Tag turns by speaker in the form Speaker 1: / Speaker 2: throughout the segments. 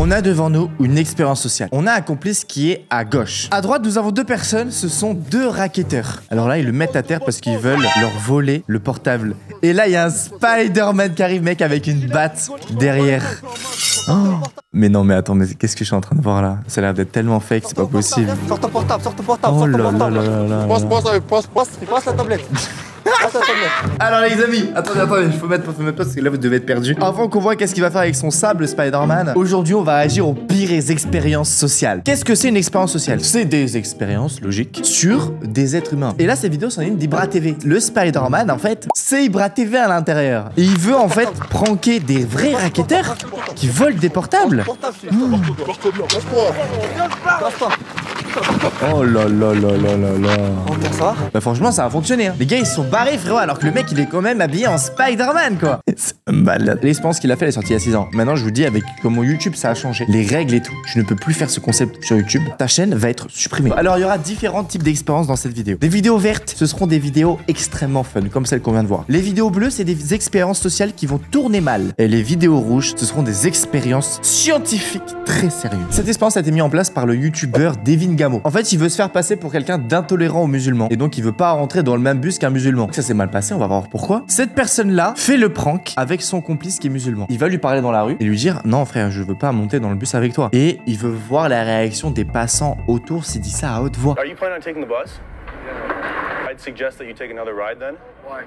Speaker 1: On a devant nous une expérience sociale. On a un complice qui est à gauche. À droite, nous avons deux personnes, ce sont deux racketteurs. Alors là, ils le mettent à terre parce qu'ils veulent leur voler le portable. Et là, il y a un Spider-Man qui arrive, mec, avec une batte derrière. Oh. Mais non, mais attends, mais qu'est-ce que je suis en train de voir là? Ça a l'air d'être tellement fake, c'est pas possible.
Speaker 2: Sors ton portable, sors ton portable,
Speaker 1: Oh
Speaker 2: sors
Speaker 1: là
Speaker 2: ton
Speaker 1: là
Speaker 2: portable.
Speaker 1: là là là.
Speaker 2: Passe la tablette.
Speaker 1: Alors les amis, attendez, faut mettre parce que là vous devez être perdu. Avant qu'on voit qu'est-ce qu'il va faire avec son sable Spider-Man, aujourd'hui on va agir aux pires expériences sociales. Qu'est-ce que c'est une expérience sociale? C'est des expériences logiques sur des êtres humains. Et là cette vidéo c'en est une d'Ibra TV. Le Spider-Man en fait, c'est Ibra TV à l'intérieur. Et il veut en fait pranker des vrais racketteurs qui volent des portables. Oh là là là là là là.
Speaker 2: Ça va?
Speaker 1: Bah franchement ça a fonctionné hein. Les gars ils se sont barrés frérot alors que le mec il est quand même habillé en Spider-Man quoi. C'est malade. L'expérience qu'il a fait elle est sortie il y a 6 ans. Maintenant je vous dis avec comment YouTube ça a changé. Les règles et tout. Je ne peux plus faire ce concept sur YouTube. Ta chaîne va être supprimée. Alors il y aura différents types d'expériences dans cette vidéo. Des vidéos vertes, ce seront des vidéos extrêmement fun comme celle qu'on vient de voir. Les vidéos bleues c'est des expériences sociales qui vont tourner mal. Et les vidéos rouges ce seront des expériences scientifiques très sérieuses. Cette expérience a été mise en place par le youtubeur Devin Gamo. En fait il veut se faire passer pour quelqu'un d'intolérant aux musulmans. Et donc il veut pas rentrer dans le même bus qu'un musulman. Ça s'est mal passé, on va voir pourquoi. Cette personne-là fait le prank avec son complice qui est musulman. Il va lui parler dans la rue et lui dire non frère, je veux pas monter dans le bus avec toi. Et il veut voir la réaction des passants autour s'il dit ça à haute voix.
Speaker 3: Are you planning on taking the bus? Yeah. I'd suggest that you take another ride then.
Speaker 4: Why?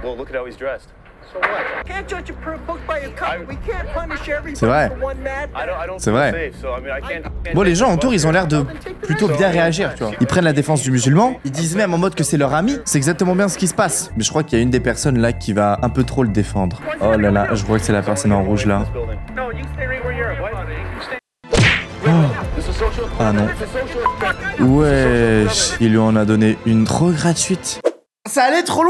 Speaker 3: Well, look at how he's dressed.
Speaker 4: So what? Can't judge a book by its cover. We can't punish everybody
Speaker 1: C'est vrai.
Speaker 4: for one mad.
Speaker 3: I don't
Speaker 1: C'est
Speaker 3: feel
Speaker 1: vrai.
Speaker 3: safe, so I mean, I can't
Speaker 1: Bon, les gens autour, ils ont l'air de plutôt bien réagir, tu vois. Ils prennent la défense du musulman, ils disent même en mode que c'est leur ami. C'est exactement bien ce qui se passe. Mais je crois qu'il y a une des personnes là qui va un peu trop le défendre. Oh là là, je crois que c'est la personne en rouge là.
Speaker 4: No, you stay right where you're at.
Speaker 1: Ah non. Wesh, il lui en a donné une trop gratuite. Ça allait trop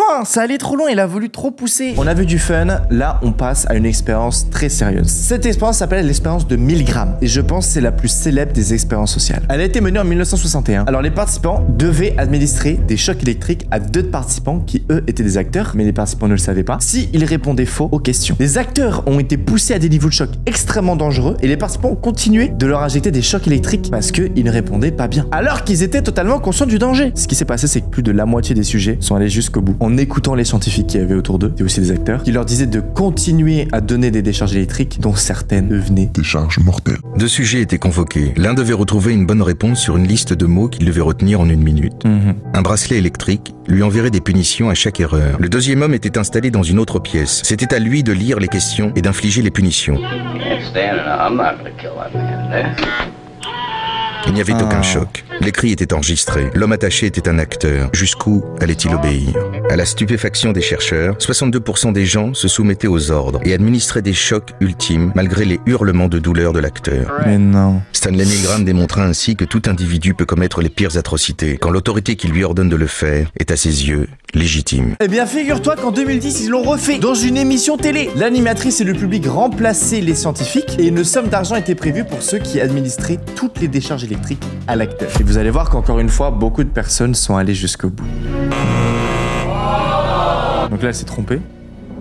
Speaker 1: loin, il a voulu trop pousser. On a vu du fun, là on passe à une expérience très sérieuse. Cette expérience s'appelle l'expérience de 1000 grammes et je pense que c'est la plus célèbre des expériences sociales. Elle a été menée en 1961. Alors les participants devaient administrer des chocs électriques à deux participants qui eux étaient des acteurs, mais les participants ne le savaient pas, s'ils répondaient faux aux questions. Les acteurs ont été poussés à des niveaux de choc extrêmement dangereux et les participants ont continué de leur injecter des chocs électriques parce qu'ils ne répondaient pas bien. Alors qu'ils étaient totalement conscients du danger. Ce qui s'est passé, c'est que plus de la moitié des sujets sont allés jusqu'au bout. En écoutant les scientifiques qui avaient autour d'eux, et aussi des acteurs, qui leur disaient de continuer à donner des décharges électriques dont certaines devenaient
Speaker 5: des charges mortelles.
Speaker 6: Deux sujets étaient convoqués. L'un devait retrouver une bonne réponse sur une liste de mots qu'il devait retenir en 1 minute. Un bracelet électrique lui enverrait des punitions à chaque erreur. Le deuxième homme était installé dans une autre pièce. C'était à lui de lire les questions et d'infliger les punitions. Il n'y avait aucun choc. Les cris étaient enregistrés. L'homme attaché était un acteur. Jusqu'où allait-il obéir? À la stupéfaction des chercheurs, 62% des gens se soumettaient aux ordres et administraient des chocs ultimes malgré les hurlements de douleur de l'acteur.
Speaker 1: Mais non.
Speaker 6: Stanley Milgram démontra ainsi que tout individu peut commettre les pires atrocités quand l'autorité qui lui ordonne de le faire est à ses yeux légitime.
Speaker 1: Eh bien figure-toi qu'en 2010 ils l'ont refait dans une émission télé. L'animatrice et le public remplaçaient les scientifiques et une somme d'argent était prévue pour ceux qui administraient toutes les décharges électriques à l'acteur. Et vous allez voir qu'encore une fois beaucoup de personnes sont allées jusqu'au bout. Donc là elle s'est trompée.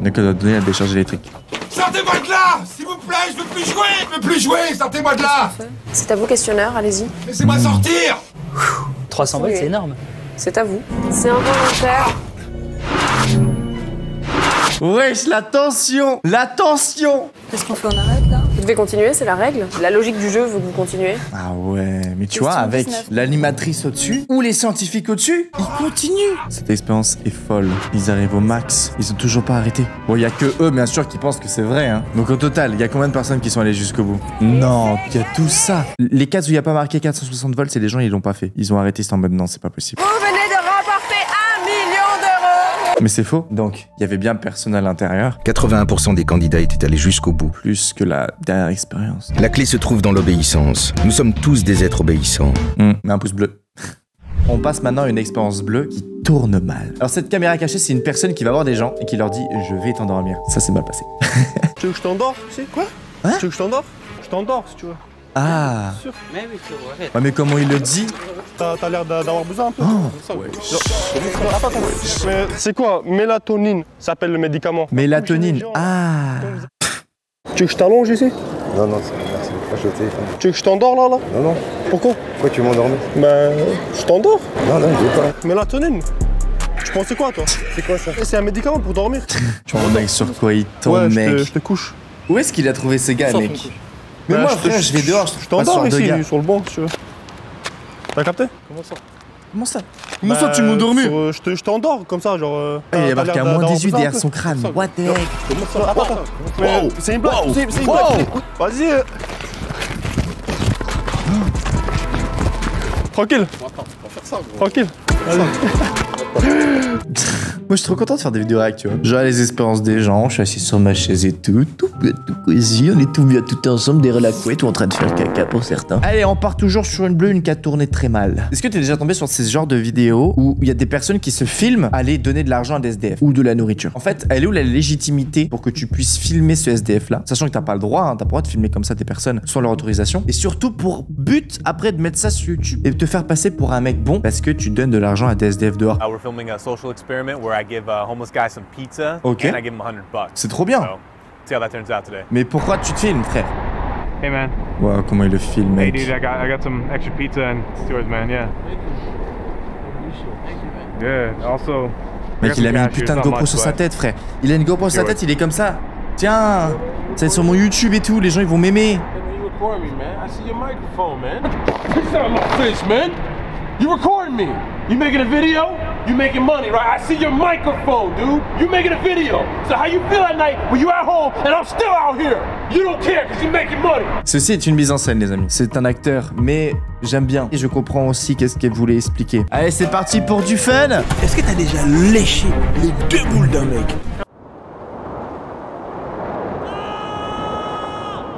Speaker 1: Donc elle doit donner la décharge électrique.
Speaker 7: Sortez-moi de là, s'il vous plaît, je veux plus jouer, sortez-moi de là.
Speaker 8: C'est à vous questionnaire, allez-y.
Speaker 7: Laissez-moi sortir.
Speaker 9: 300 balles, c'est énorme.
Speaker 8: C'est à vous. C'est involontaire.
Speaker 1: Wesh, la tension! La tension!
Speaker 8: Qu'est-ce qu'on fait, on arrête là? Vous devez continuer, c'est la règle. La logique du jeu veut que vous continuez.
Speaker 1: Ah ouais, mais tu vois, avec l'animatrice au-dessus ou les scientifiques au-dessus, ils continuent. Cette expérience est folle. Ils arrivent au max. Ils ont toujours pas arrêté. Bon, il y a que eux, bien sûr, qui pensent que c'est vrai, hein. Donc au total, il y a combien de personnes qui sont allées jusqu'au bout? Non, il y a tout ça. Les cases où il n'y a pas marqué 460 volts, c'est des gens, ils l'ont pas fait. Ils ont arrêté, c'est en mode non, c'est pas possible.
Speaker 8: Vous venez de remporter 1 million d'euros.
Speaker 1: Mais c'est faux. Donc, il y avait bien personne à l'intérieur.
Speaker 6: 81% des candidats étaient allés jusqu'au bout.
Speaker 1: Plus que la dernière expérience.
Speaker 6: La clé se trouve dans l'obéissance. Nous sommes tous des êtres obéissants.
Speaker 1: Mais un pouce bleu. On passe maintenant à une expérience bleue qui tourne mal. Alors cette caméra cachée, c'est une personne qui va voir des gens et qui leur dit « Je vais t'endormir ». Ça, c'est mal passé.
Speaker 2: Tu veux que je t'endors? C'est quoi?
Speaker 1: Hein?
Speaker 2: Tu veux que je t'endors? Je t'endors si tu veux.
Speaker 1: Ah.
Speaker 2: Sûr.
Speaker 9: Mais oui, c'est vrai.
Speaker 1: Ouais, mais comment il le dit?
Speaker 2: T'as l'air d'avoir besoin un peu.
Speaker 1: Oh, ouais.
Speaker 2: Attends. Mais c'est quoi? Mélatonine, ça s'appelle le médicament.
Speaker 1: Mélatonine. Ah.
Speaker 2: Tu veux que je t'allonge ici?
Speaker 5: Non, c'est bon, merci.
Speaker 2: Je suis au téléphone. Tu veux que je t'endors là?
Speaker 7: Non, non.
Speaker 2: Pourquoi?
Speaker 7: Pourquoi tu m'endormis?
Speaker 2: Ben, je t'endors.
Speaker 7: Non, non, je veux pas.
Speaker 2: Mélatonine. Tu pensais quoi toi?
Speaker 7: C'est quoi ça?
Speaker 2: C'est un médicament pour dormir.
Speaker 1: Tu vois, mec, sur quoi il tombe,
Speaker 2: Ouais,
Speaker 1: mec.
Speaker 2: je te couche.
Speaker 1: Où est-ce qu'il a trouvé ces gars, mec? Mais
Speaker 2: Ben,
Speaker 1: moi,
Speaker 2: je te-
Speaker 1: frère, je vais dehors, je
Speaker 2: Je
Speaker 1: trouve pas ce
Speaker 2: t'endors
Speaker 1: genre de gars.
Speaker 2: ici, sur le banc, si tu veux. T'as capté? Comment ça?
Speaker 1: Comment ça? Comment ça, tu m'as endormi?
Speaker 2: Je t'endors comme ça, genre.
Speaker 1: Ah, il y a marqué à moins 18
Speaker 2: derrière
Speaker 1: derrière son crâne. What the heck?
Speaker 2: Comment ça? Attends.
Speaker 1: Wow.
Speaker 2: C'est une blague.
Speaker 1: Wow.
Speaker 2: C'est une
Speaker 1: Wow.
Speaker 2: blague. Vas-y. Tranquille. Tranquille.
Speaker 1: Moi, je suis trop content de faire des vidéos réact, tu vois. Genre les espérances des gens, je suis assis sur ma chaise et tout cosy, on est tout bien tout ensemble derrière la couette ou en train de faire caca pour certains. Allez, on part toujours sur une bleue, une qui a tourné très mal. Est-ce que t'es déjà tombé sur ces genres de vidéos où il y a des personnes qui se filment aller donner de l'argent à des SDF ou de la nourriture? En fait, elle est où la légitimité pour que tu puisses filmer ce SDF là, sachant que t'as pas le droit, hein, t'as pas le droit de filmer comme ça des personnes sans leur autorisation, et surtout pour but après de mettre ça sur YouTube et de te faire passer pour un mec bon parce que tu donnes de l'argent à des SDF dehors.
Speaker 3: We're filming a social experiment where I give a homeless guy some pizza
Speaker 1: Okay.
Speaker 3: and I give him $100.
Speaker 1: C'est trop bien.
Speaker 3: So, see how that turns out today.
Speaker 1: Mais pourquoi tu te filmes, frère?
Speaker 5: Hey man,
Speaker 1: Wow, comment il le filme,
Speaker 5: hey
Speaker 1: mec.
Speaker 5: dude, I got some extra pizza and it's yours, man. Yeah. Good. Also,
Speaker 1: Mec, il a mis une putain de GoPro sur sa tête, frère. Il a une GoPro sur sa tête, il est comme ça. Tiens, c'est sur mon YouTube et tout, les gens ils vont m'aimer.
Speaker 7: You record me, man. I see your microphone, man. Get out of my face, man. You recording me. You making a video? You making money, right? I see your microphone, dude. You making a video. So how you feel at night when you at home and I'm still out here? You don't care because you're making money.
Speaker 1: Ceci est une mise en scène, les amis. C'est un acteur, mais j'aime bien. Et je comprends aussi qu'est-ce qu'elle voulait expliquer. Allez, c'est parti pour du fun.
Speaker 10: Est-ce que t'as déjà léché les deux boules d'un mec?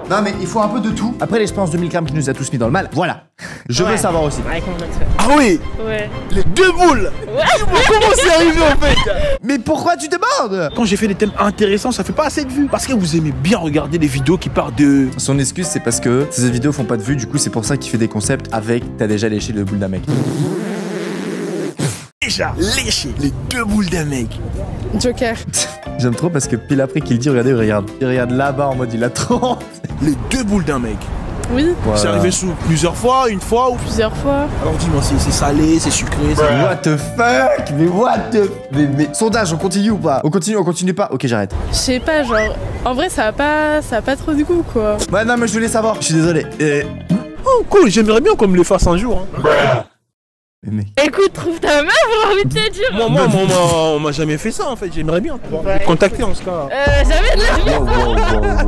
Speaker 1: Non, mais il faut un peu de tout. Après l'expérience de Milgram qui nous a tous mis dans le mal, voilà. Je veux savoir aussi.
Speaker 10: Ah oui?
Speaker 8: Ouais.
Speaker 10: Les deux boules! Comment c'est arrivé en fait?
Speaker 1: Mais pourquoi tu demandes?
Speaker 10: Quand j'ai fait des thèmes intéressants, ça fait pas assez de vues. Parce que vous aimez bien regarder les vidéos qui parlent de...
Speaker 1: Son excuse, c'est parce que ces vidéos font pas de vues, du coup, c'est pour ça qu'il fait des concepts avec t'as déjà léché le boule d'un mec.
Speaker 10: Déjà léché les deux boules d'un mec.
Speaker 8: Joker.
Speaker 1: J'aime trop parce que pile après qu'il dit, regardez, il regarde là-bas en mode il a 30.
Speaker 10: Les deux boules d'un mec.
Speaker 8: Oui.
Speaker 1: Voilà.
Speaker 10: C'est arrivé sous plusieurs fois, une fois ou...
Speaker 8: Plusieurs fois.
Speaker 10: Alors dis-moi, c'est salé, c'est sucré, c'est...
Speaker 1: What the fuck? Mais what the... Mais sondage, on continue ou pas? On continue pas? Ok, j'arrête.
Speaker 8: Je sais pas, genre. En vrai, ça a pas trop de goût, quoi.
Speaker 1: Ouais, non, mais je voulais savoir. Je suis désolé.
Speaker 10: Oh cool, j'aimerais bien qu'on me les fasse un jour. Hein.
Speaker 1: Mais...
Speaker 8: Écoute, trouve ta meuf, j'ai envie de te dire.
Speaker 10: Moi, on m'a jamais fait ça en fait, j'aimerais bien pouvoir me contacter en ce cas.
Speaker 8: Jamais de la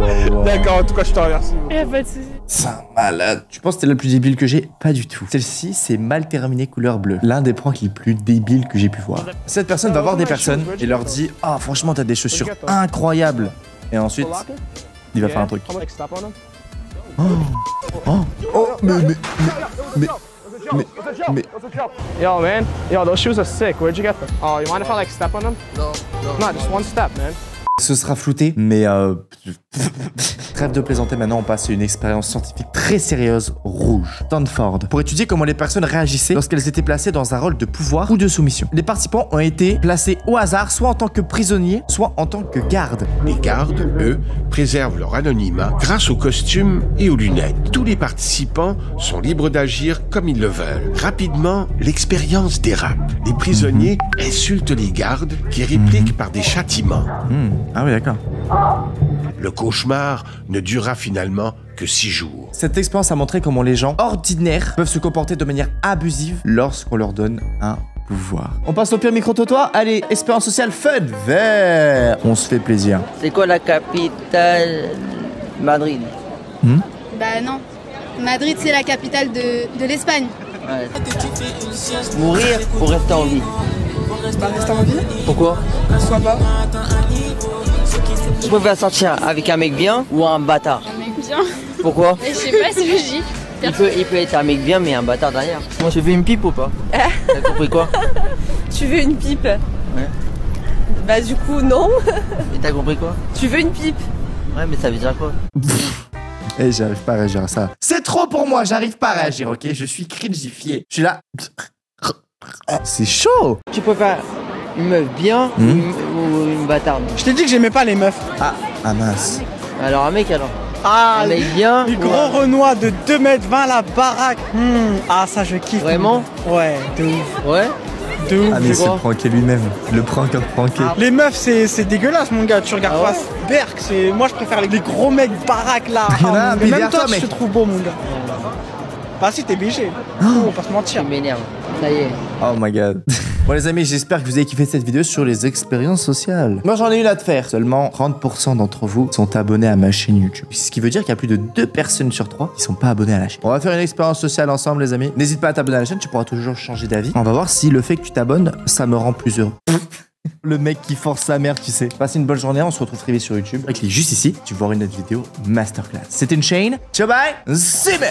Speaker 8: vie.
Speaker 10: D'accord, en tout cas, je te remercie.
Speaker 8: Y'a pas de soucis.
Speaker 1: C'est un malade. Tu penses que c'est la plus débile que j'ai? Pas du tout. Celle-ci, c'est mal terminé couleur bleue. L'un des pranks les plus débiles que j'ai pu voir. Cette personne va voir des personnes et leur dit « Ah, franchement, t'as des chaussures incroyables !» Et ensuite, il va faire un truc. Oh, mais...
Speaker 5: yo man, yo those shoes are sick. Where'd you get them? Oh, you mind if I like step on them? No, just one step, man.
Speaker 1: Ce sera flouté, mais trêve de plaisanter, maintenant on passe à une expérience scientifique très sérieuse, rouge. Stanford, pour étudier comment les personnes réagissaient lorsqu'elles étaient placées dans un rôle de pouvoir ou de soumission. Les participants ont été placés au hasard, soit en tant que prisonniers, soit en tant que gardes.
Speaker 11: Les gardes, eux, préservent leur anonymat grâce aux costumes et aux lunettes. Tous les participants sont libres d'agir comme ils le veulent. Rapidement, l'expérience dérape. Les prisonniers insultent les gardes qui répliquent par des châtiments.
Speaker 1: Ah oui, d'accord.
Speaker 11: Le cauchemar ne durera finalement que 6 jours.
Speaker 1: Cette expérience a montré comment les gens ordinaires peuvent se comporter de manière abusive lorsqu'on leur donne un pouvoir. On passe au pire micro-trottoir. Allez, expérience sociale fun vert. On se fait plaisir.
Speaker 12: C'est quoi la capitale? Madrid.
Speaker 13: Bah non. Madrid, c'est la capitale de l'Espagne.
Speaker 12: Ouais. Mourir ou rester en vie?
Speaker 13: Bah rester en vie.
Speaker 12: Pourquoi?
Speaker 13: Pourquoi pas?
Speaker 12: Je préfère sortir avec un mec bien ou un bâtard?
Speaker 13: Un mec bien.
Speaker 12: Pourquoi?
Speaker 13: Je sais pas, c'est logique.
Speaker 12: Il peut être un mec bien mais un bâtard derrière. Moi je veux une pipe ou pas? T'as compris quoi?
Speaker 8: Tu veux une pipe?
Speaker 12: Ouais.
Speaker 8: Bah du coup, non.
Speaker 12: Et t'as compris quoi?
Speaker 8: Tu veux une pipe?
Speaker 12: Ouais, mais ça veut dire quoi?
Speaker 1: Eh, j'arrive pas à réagir à ça. C'est trop pour moi, j'arrive pas à réagir, ok? Je suis cringifié. Je suis là. C'est chaud.
Speaker 12: Tu préfères une meuf bien ou une bâtarde?
Speaker 10: Je t'ai dit que j'aimais pas les meufs.
Speaker 1: Ah mince.
Speaker 12: Alors un mec alors? Ah, on est bien.
Speaker 14: Les gros Renois de 2,20 m la baraque. Ah, ça je kiffe.
Speaker 12: Vraiment?
Speaker 14: Ouais, de ouf.
Speaker 12: Ouais.
Speaker 14: De ouf.
Speaker 1: Ah, mais il s'est pranké lui-même. Le pranker pranké.
Speaker 14: Ah, les meufs, c'est dégueulasse, mon gars. Tu regardes pas Berk, c'est. Moi, je préfère les gros mecs baraques là. Même toi, je te trouve beau, mon gars. Bah, si, t'es BG. On va pas se mentir.
Speaker 12: Tu m'énerves. Ça y est.
Speaker 1: Oh my god. Bon les amis, j'espère que vous avez kiffé cette vidéo sur les expériences sociales. Moi j'en ai une à te faire. Seulement 30% d'entre vous sont abonnés à ma chaîne YouTube. Ce qui veut dire qu'il y a plus de 2 personnes sur 3 qui sont pas abonnés à la chaîne. On va faire une expérience sociale ensemble les amis. N'hésite pas à t'abonner à la chaîne, tu pourras toujours changer d'avis. On va voir si le fait que tu t'abonnes, ça me rend plus heureux. Le mec qui force sa mère, tu sais. Passez une bonne journée, on se retrouve très vite sur YouTube. Clique juste ici, tu vas voir une autre vidéo masterclass. C'était une chaîne. Ciao bye, c'est bien.